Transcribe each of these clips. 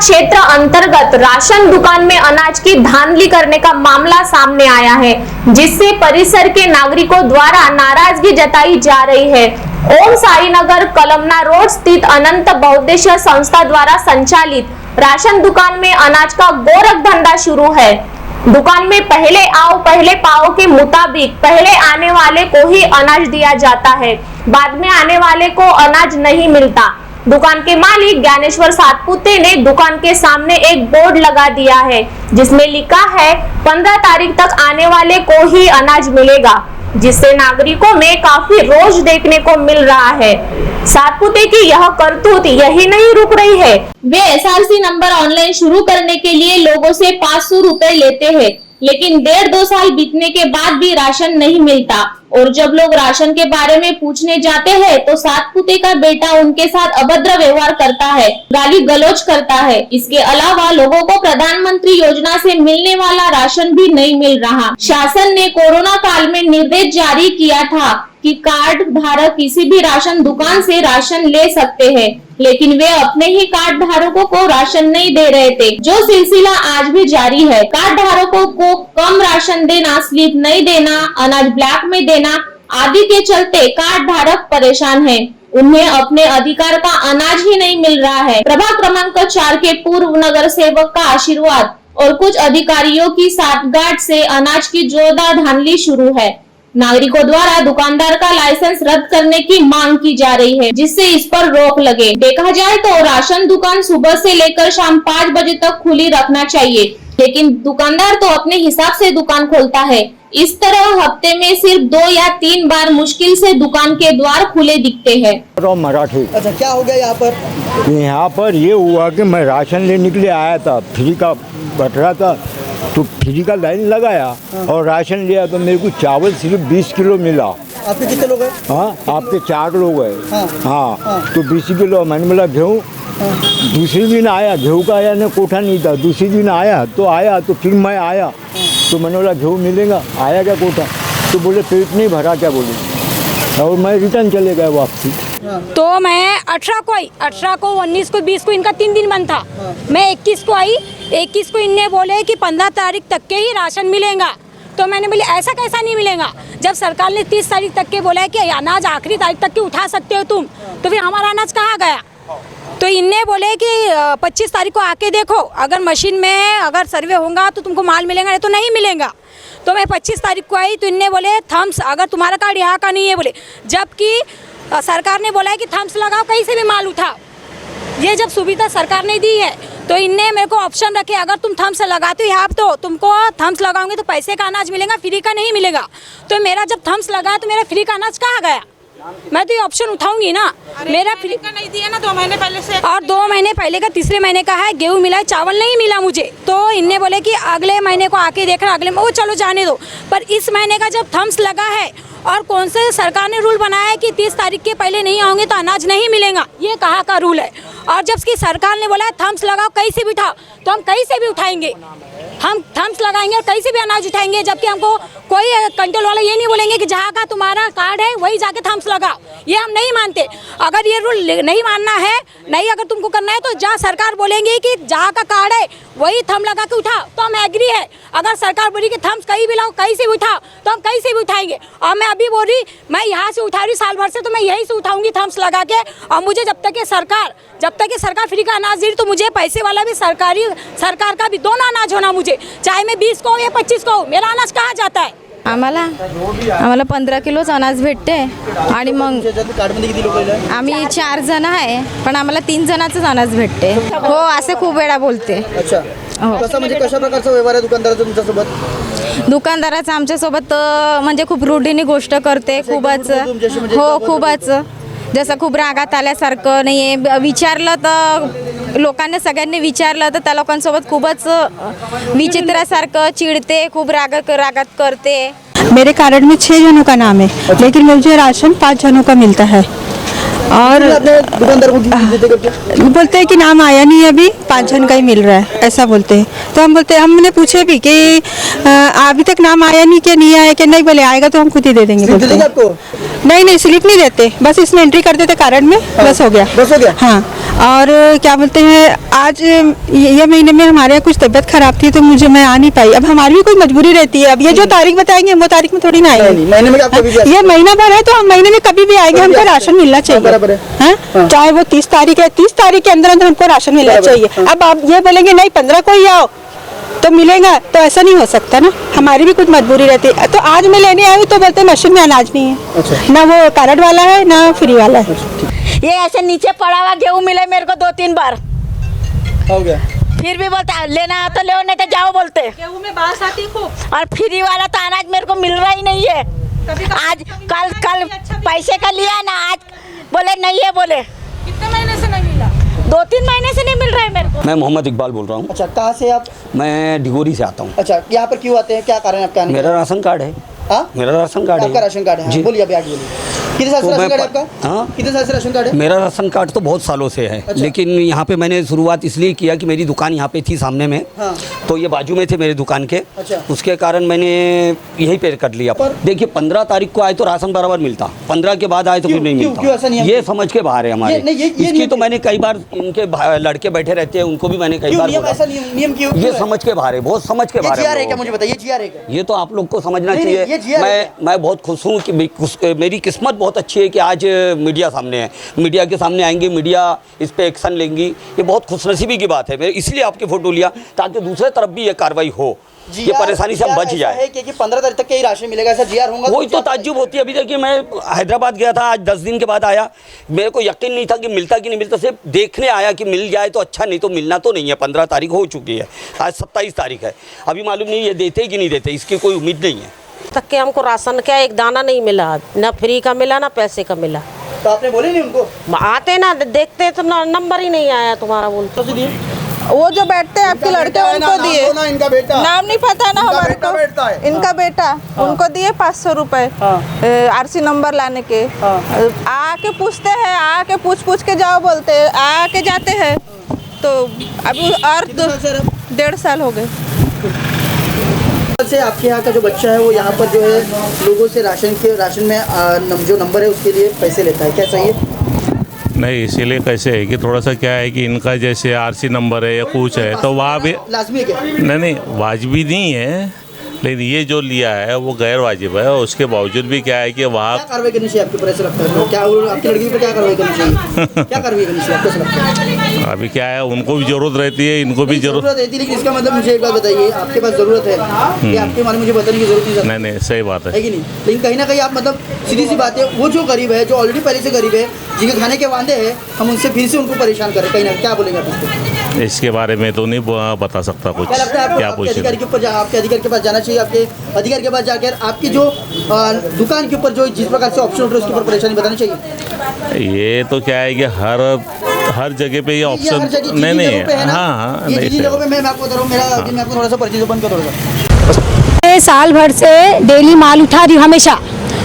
क्षेत्र अंतर्गत राशन दुकान में अनाज की धांधली करने का मामला सामने आया है, जिससे परिसर के नागरिकों द्वारा नाराजगी जताई जा रही है। ओम साई नगर कलमना रोड स्थित अनंत बहुद्देशीय संस्था द्वारा संचालित राशन दुकान में अनाज का गोरख धंधा शुरू है। दुकान में पहले आओ पहले पाओ के मुताबिक पहले आने वाले को ही अनाज दिया जाता है, बाद में आने वाले को अनाज नहीं मिलता। दुकान के मालिक ज्ञानेश्वर सातपुते ने दुकान के सामने एक बोर्ड लगा दिया है, जिसमें लिखा है 15 तारीख तक आने वाले को ही अनाज मिलेगा, जिससे नागरिकों में काफी रोष देखने को मिल रहा है। सातपुते की यह करतूत यही नहीं रुक रही है, वे SRC नंबर ऑनलाइन शुरू करने के लिए लोगों से 500 रुपए लेते हैं, लेकिन 1.5-2 साल बीतने के बाद भी राशन नहीं मिलता। और जब लोग राशन के बारे में पूछने जाते हैं तो सातपुते का बेटा उनके साथ अभद्र व्यवहार करता है, गाली गलौज करता है। इसके अलावा लोगों को प्रधानमंत्री योजना से मिलने वाला राशन भी नहीं मिल रहा। शासन ने कोरोना काल में निर्देश जारी किया था कि कार्ड धारक किसी भी राशन दुकान से राशन ले सकते हैं, लेकिन वे अपने ही कार्ड धारकों को राशन नहीं दे रहे थे, जो सिलसिला आज भी जारी है। कार्ड धारकों को कम राशन देना, स्लिप नहीं देना, अनाज ब्लैक में देना आदि के चलते कार्ड धारक परेशान हैं। उन्हें अपने अधिकार का अनाज ही नहीं मिल रहा है। प्रभाग क्रमांक 4 के पूर्व नगर सेवक का आशीर्वाद और कुछ अधिकारियों की साठगांठ से अनाज की जोरदार धांधली शुरू है। नागरिकों द्वारा दुकानदार का लाइसेंस रद्द करने की मांग की जा रही है, जिससे इस पर रोक लगे। देखा जाए तो राशन दुकान सुबह से लेकर शाम 5 बजे तक खुली रखना चाहिए, लेकिन दुकानदार तो अपने हिसाब से दुकान खोलता है। इस तरह हफ्ते में सिर्फ 2 या 3 बार मुश्किल से दुकान के द्वार खुले दिखते हैं। मराठी। अच्छा, क्या हो गया यहाँ पर? यहाँ पर ये हुआ कि मैं राशन लेने के लिए आया था, फ्री का बट रहा था, तो फ्री का लाइन लगाया और राशन लिया तो मेरे को चावल सिर्फ 20 किलो मिला। आपके कितने लोग हैं? हाँ, आपके 4 लोग हैं। हाँ, तो 20 किलो मैंने बोला गेहूँ। दूसरे दिन आया, गेहूँ का आया ना, कोठा नहीं था। दूसरे दिन आया तो फिर मैं आया तो मैंने बोला गेहूँ मिलेगा, आया क्या कोठा? तो बोले पेट नहीं भरा क्या बोले, और मैं रिटर्न चले गए वापसी। तो मैं 18 को आई, 18 को 19 को 20 को इनका 3 दिन बंद था। मैं 21 को आई, 21 को इनने बोले कि 15 तारीख तक के ही राशन मिलेगा। तो मैंने बोली ऐसा कैसा नहीं मिलेगा, जब सरकार ने 30 तारीख तक के बोला है कि अनाज आखिरी तारीख तक के उठा सकते हो तुम, तो फिर हमारा अनाज कहाँ गया? तो इनने बोले कि 25 तारीख को आके देखो, अगर मशीन में अगर सर्वे होगा तो तुमको माल मिलेगा, नहीं तो नहीं मिलेगा। तो मैं 25 तारीख को आई तो इनने बोले थम्स अगर तुम्हारा कार्ड यहाँ का नहीं है बोले, जबकि सरकार ने बोला है कि थम्स लगाओ, कहीं से भी माल उठाओ। ये जब सुविधा सरकार ने दी है तो इनने मेरे को ऑप्शन रखे, अगर तुम थम्स लगाते हो यहाँ तो तुमको थम्स लगाओगे तो पैसे का अनाज मिलेगा, फ्री का नहीं मिलेगा। तो मेरा जब थम्स लगा तो मेरा फ्री का अनाज कहाँ गया? मैं तो ये ऑप्शन उठाऊंगी ना। मेरा फ्री का नहीं दिया ना 2 महीने पहले से, और 2 महीने पहले का तीसरे महीने का है, गेहूँ मिला है, चावल नहीं मिला मुझे। तो इनने बोले कि अगले महीने को आके देखना, अगले वो चलो जाने दो। पर इस महीने का जब थम्स लगा है और कौन से सरकार ने रूल बनाया है कि 30 तारीख के पहले नहीं आओगे तो अनाज नहीं मिलेगा, ये कहाँ का रूल है? और जब की सरकार ने बोला है थम्स लगाओ कहीं से भी उठाओ, तो हम कहीं से भी उठाएंगे, हम थम्स लगाएंगे और कहीं से भी अनाज उठाएंगे। जबकि हमको कोई कंट्रोल वाला ये नहीं बोलेंगे कि जहाँ का तुम्हारा कार्ड है वही जाके थम्स लगाओ, ये हम नहीं मानते। अगर ये रूल नहीं मानना है, नहीं अगर तुमको करना है तो जहाँ सरकार बोलेंगे कि जहाँ का कार्ड है वही थम लगा के उठाओ, तो हम एग्री है। अगर सरकार बोली कि थम्स कहीं भी लाओ, कहीं से भी उठाओ, तो हम कहीं से भी उठाएंगे। और मैं अभी बोल रही, मैं यहाँ से उठा रही साल भर से, तो मैं यहीं से उठाऊंगी थम्स लगा के। और मुझे जब तक ये सरकार फ्री का अनाज दे रही, तो मुझे पैसे वाला भी सरकार का भी दोनों अनाज होना मुझे, चाहे मैं 20 को हो या 25 को हो, मेरा अनाज कहाँ जाता है? आम्हाला 15 किलोच अनाज भेटते आणि मग आम्ही 4 जण आहे, पण आम्हाला 3 जणांचंच अनाज भेटते। हो, असे खूप वेळा बोलते। अच्छा, कसं म्हणजे कशा प्रकारचा व्यवहार आहे दुकानदाराचा तुमच्यासोबत? दुकानदाराचा आमच्यासोबत म्हणजे खूप रूढीने गोष्ट करते, खूपच। हो, खूपच, जसं खूप रागात आल्यासारखं नाही आहे। विचारलं तर लोकांना सगळ्यांनी विचारलं तर त्या लोकांसोबत खूपच विचित्रासारखं चिडते, खूप रागात करते। मेरे कार्ड में 6 जनों का नाम है, लेकिन मुझे राशन 5 जनों का मिलता है। और अपने दुकानदार को क्यों देते करके? बोलते हैं कि नाम आया नहीं है अभी, 5 जन का ही मिल रहा है, ऐसा बोलते हैं। तो हम बोलते हैं, हमने पूछे भी कि अभी तक नाम आया नहीं, कि नहीं आया, कि नहीं बोले आएगा तो हम खुद ही दे देंगे। स्लिप बोलते देगा हैं। आपको? नहीं स्लिप नहीं देते, बस इसमें एंट्री कर देते कार्ड में, बस हो गया। बस हो गया। हाँ, और क्या बोलते हैं, आज ये महीने में हमारे यहाँ कुछ तबीयत खराब थी तो मैं आ नहीं पाई। अब हमारी भी कोई मजबूरी रहती है, अब ये जो तारीख बताएंगे वो तारीख में थोड़ी ना आएंगे। नहीं, महीने में आप कभी भी ये महीना भर है तो हम महीने में कभी भी आएंगे, हमको राशन मिलना चाहिए। बराबर है। हाँ? चाहे वो 30 तारीख है, 30 तारीख के अंदर अंदर हमको राशन मिलना बराबर, चाहिए। हाँ। अब आप ये बोलेंगे नहीं 15 को ही आओ तो मिलेगा, तो ऐसा नहीं हो सकता ना, हमारी भी कुछ मजबूरी रहती है। तो आज मैं लेने आई हूँ तो बोलते मशीन में अनाज नहीं है। अच्छा। ना वो कार्ड वाला है ना फ्री वाला है। ये ऐसे नीचे पड़ा हुआ गेहूँ मिले मेरे को 2-3 बार, हो गया। फिर भी बोलता लेना है तो ले, नहीं तो जाओ बोलते। गेहूं में बास आती खूब। और फ्री वाला तो अनाज मेरे को मिल रहा ही नहीं है। आज कल पैसे का लिया ना, आज बोले नहीं है, बोले कितने महीने से नहीं मिला? 2-3 महीने से नहीं मिल रहा है मेरे को। मैं मोहम्मद इकबाल बोल रहा हूँ। अच्छा, कहाँ से आप? मैं डिगोरी से आता हूँ। अच्छा, यहाँ पर क्यों आते हैं, क्या कारण है आपका आने का? मेरा राशन कार्ड है। हाँ? मेरा राशन कार्ड आपका है। राशन कार्ड है? जी। हाँ, बोलिए अभी आगे बोलिए। कितने साल से तो राशन मैं कार्ड है आपका? हाँ? कितने साल से राशन कार्ड है? मेरा राशन कार्ड तो बहुत सालों से है, अच्छा। लेकिन यहाँ पे मैंने शुरुआत इसलिए किया कि मेरी दुकान यहाँ पे थी सामने में। हाँ। तो ये बाजू में थे मेरे दुकान के। अच्छा। उसके कारण मैंने यही पे कर लिया। पर- देखिए 15 तारीख को आए तो राशन बराबर मिलता, 15 के बाद आए तो फिर नहीं क्यों ऐसा मिलता। नियम? ये समझ के बाहर है हमारे। ये इसकी नियम- तो मैंने कई बार, इनके लड़के बैठे रहते हैं उनको भी मैंने कई क्यों बार नियम बोला। ऐसा नियम क्यों? ये समझ के बाहर है, बहुत समझ के ये बाहर जीआर है है। क्या, मुझे बताइए, जीआर है क्या? ये तो आप लोग को समझना नहीं, ये चाहिए। GR है मैं बहुत खुश हूँ कि मेरी किस्मत बहुत अच्छी है कि आज मीडिया सामने है, मीडिया के सामने आएंगे, मीडिया इस पे एक्शन लेंगी। ये बहुत खुशनसीबी की बात है। मैं इसलिए आपकी फ़ोटो लिया ताकि दूसरे तरफ भी ये कार्रवाई हो, ये परेशानी से हम बच जाए। कि 15 तारीख तक के ही राशन मिलेगा, ऐसा जीआर होगा? वही तो ताज्जुब होती है। अभी देखिए मैं हैदराबाद गया था, आज 10 दिन के बाद आया, मेरे को यकीन नहीं था कि मिलता कि नहीं मिलता, सिर्फ देखने आया कि मिल जाए तो अच्छा, नहीं तो मिलना तो नहीं है। 15 तारीख हो चुकी है, आज 27 तारीख है, अभी मालूम नहीं ये देते कि नहीं देते, इसकी कोई उम्मीद नहीं है। तक के हमको राशन का एक दाना नहीं मिला, ना फ्री का मिला ना पैसे का मिला। तो आपने बोले नहीं उनको? आते ना देखते तो नंबर ही नहीं आया तुम्हारा, बोलते तो दिए? वो जो बैठते हैं आपके लड़के उनको दिए, ना इनका बेटा, नाम नहीं पता ना हमारे को, बैठता है। इनका बेटा, उनको दिए 500 रुपए आरसी नंबर लाने के। आके पूछते हैं, आके पूछ के जाओ बोलते हैं, आके जाते हैं। तो अभी और 1.5 साल हो गए। से आपके यहाँ का जो बच्चा है वो यहाँ पर जो है लोगों से राशन में जो नंबर है उसके लिए पैसे लेता है, क्या चाहिए? नहीं, इसीलिए कैसे है कि थोड़ा सा क्या है कि इनका जैसे आरसी नंबर है या कुछ है तो वहाँ भी लाजमी है क्या? नहीं वाजिबी नहीं है, लेकिन ये जो लिया है वो गैर वाजिब है। और उसके बावजूद भी क्या है कि वहाँ क्या कार्रवाई करनी चाहिए आपके ऊपर, ऐसा लगता है? क्या आपकी लड़की पर क्या कार्रवाई करनी चाहिए? क्या कार्रवाई करनी चाहिए आपको ऐसा लगता है? अभी क्या है, उनको भी ज़रूरत रहती है, इनको भी जरूरत रहती है, लेकिन इसका मतलब मुझे एक बात बताइए, आपके पास जरूरत है कि आपके माने मुझे बताने की जरूरत नहीं नहीं सही बात है कि नहीं? लेकिन कहीं ना कहीं आप मतलब सीधी सी बात है, वो जो गरीब है, जो ऑलरेडी पहले से गरीब है, जिनके खाने के वादे हैं, हम उनसे फिर से उनको परेशान करें, कहीं ना क्या बोलेंगे आप इसको? इसके बारे में तो नहीं बता सकता कुछ। क्या लगता है आपको? क्या आपके अधिकारी के ऊपर आपके अधिकारी के पास जाना चाहिए, आपके अधिकारी के पास जाकर आपकी जो दुकान के ऊपर जो जिस प्रकार से ऑप्शन उठ रहे उसके ऊपर परेशानी बतानी चाहिए? ये तो क्या है कि हर जगह पे ये ऑप्शन नहीं है। हाँ ये नहीं जगहों पे मैं आपको बता रहा हूँ, मैं आपको थोड़ा सा परिचय बंद कर दूँगा। साल भर से डेली माल उठा रही हूँ हमेशा,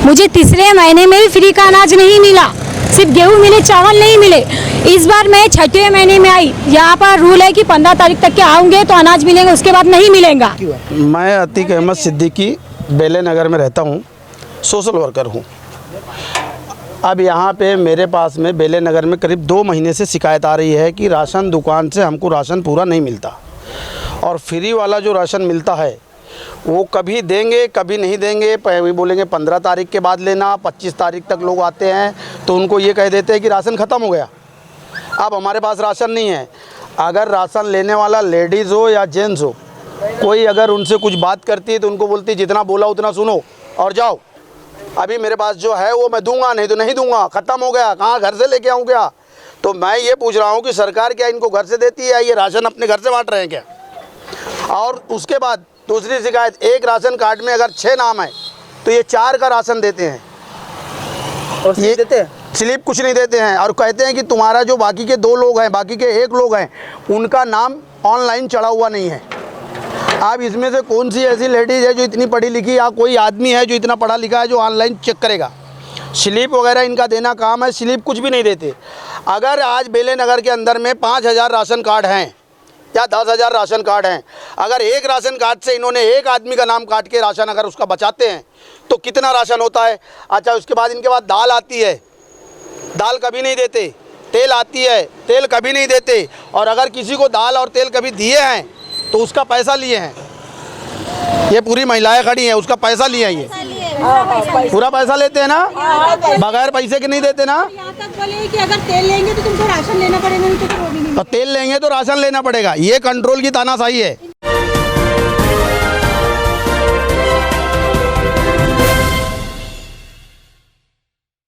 मुझे तीसरे महीने में भी फ्री का अनाज नहीं मिला, सिर्फ गेहूँ मिले, चावल नहीं मिले। इस बार मैं 6ठे महीने में आई, यहाँ पर रूल है कि 15 तारीख तक के आऊँगे तो अनाज मिलेंगे, उसके बाद नहीं मिलेगा। मैं अतीक अहमद सिद्दीकी बेले नगर में रहता हूँ, सोशल वर्कर हूँ। अब यहाँ पे मेरे पास में बेले नगर में करीब 2 महीने से शिकायत आ रही है कि राशन दुकान से हमको राशन पूरा नहीं मिलता, और फ्री वाला जो राशन मिलता है वो कभी देंगे कभी नहीं देंगे। वही बोलेंगे 15 तारीख के बाद लेना, 25 तारीख तक लोग आते हैं तो उनको ये कह देते हैं कि राशन ख़त्म हो गया, अब हमारे पास राशन नहीं है। अगर राशन लेने वाला लेडीज़ हो या जेंट्स हो, कोई अगर उनसे कुछ बात करती है तो उनको बोलती है जितना बोला उतना सुनो और जाओ, अभी मेरे पास जो है वो मैं दूंगा, नहीं तो नहीं दूंगा, ख़त्म हो गया, कहाँ घर से लेके आऊँ क्या? तो मैं ये पूछ रहा हूँ कि सरकार क्या इनको घर से देती है, ये राशन अपने घर से बांट रहे हैं क्या? और उसके बाद दूसरी शिकायत, एक राशन कार्ड में अगर 6 नाम है तो ये 4 का राशन देते हैं, और ये देते हैं स्लिप कुछ नहीं देते हैं, और कहते हैं कि तुम्हारा जो बाकी के 2 लोग हैं, बाकी के 1 लोग हैं, उनका नाम ऑनलाइन चढ़ा हुआ नहीं है। अब इसमें से कौन सी ऐसी लेडीज़ है जो इतनी पढ़ी लिखी, या कोई आदमी है जो इतना पढ़ा लिखा है जो ऑनलाइन चेक करेगा? स्लिप वगैरह इनका देना काम है, स्लिप कुछ भी नहीं देते। अगर आज बेले नगर के अंदर में 5,000 राशन कार्ड हैं या 10,000 राशन कार्ड हैं, अगर एक राशन कार्ड से इन्होंने एक आदमी का नाम काट के राशन अगर उसका बचाते हैं तो कितना राशन होता है। अच्छा, उसके बाद इनके बाद दाल आती है, दाल कभी नहीं देते। तेल आती है, तेल कभी नहीं देते। और अगर किसी को दाल और तेल कभी दिए हैं तो उसका पैसा लिए हैं। ये पूरी महिलाएं खड़ी हैं, उसका पैसा लिए हैं, ये पूरा पैसा लेते हैं ना, बगैर पैसे के नहीं देते ना। यहाँ तक बोले कि अगर तेल लेंगे तो तुमको राशन लेना पड़ेगा, नहीं तो फिर वो भी नहीं। तो तेल लेंगे तो राशन लेना पड़ेगा, ये कंट्रोल की तानाशाही है।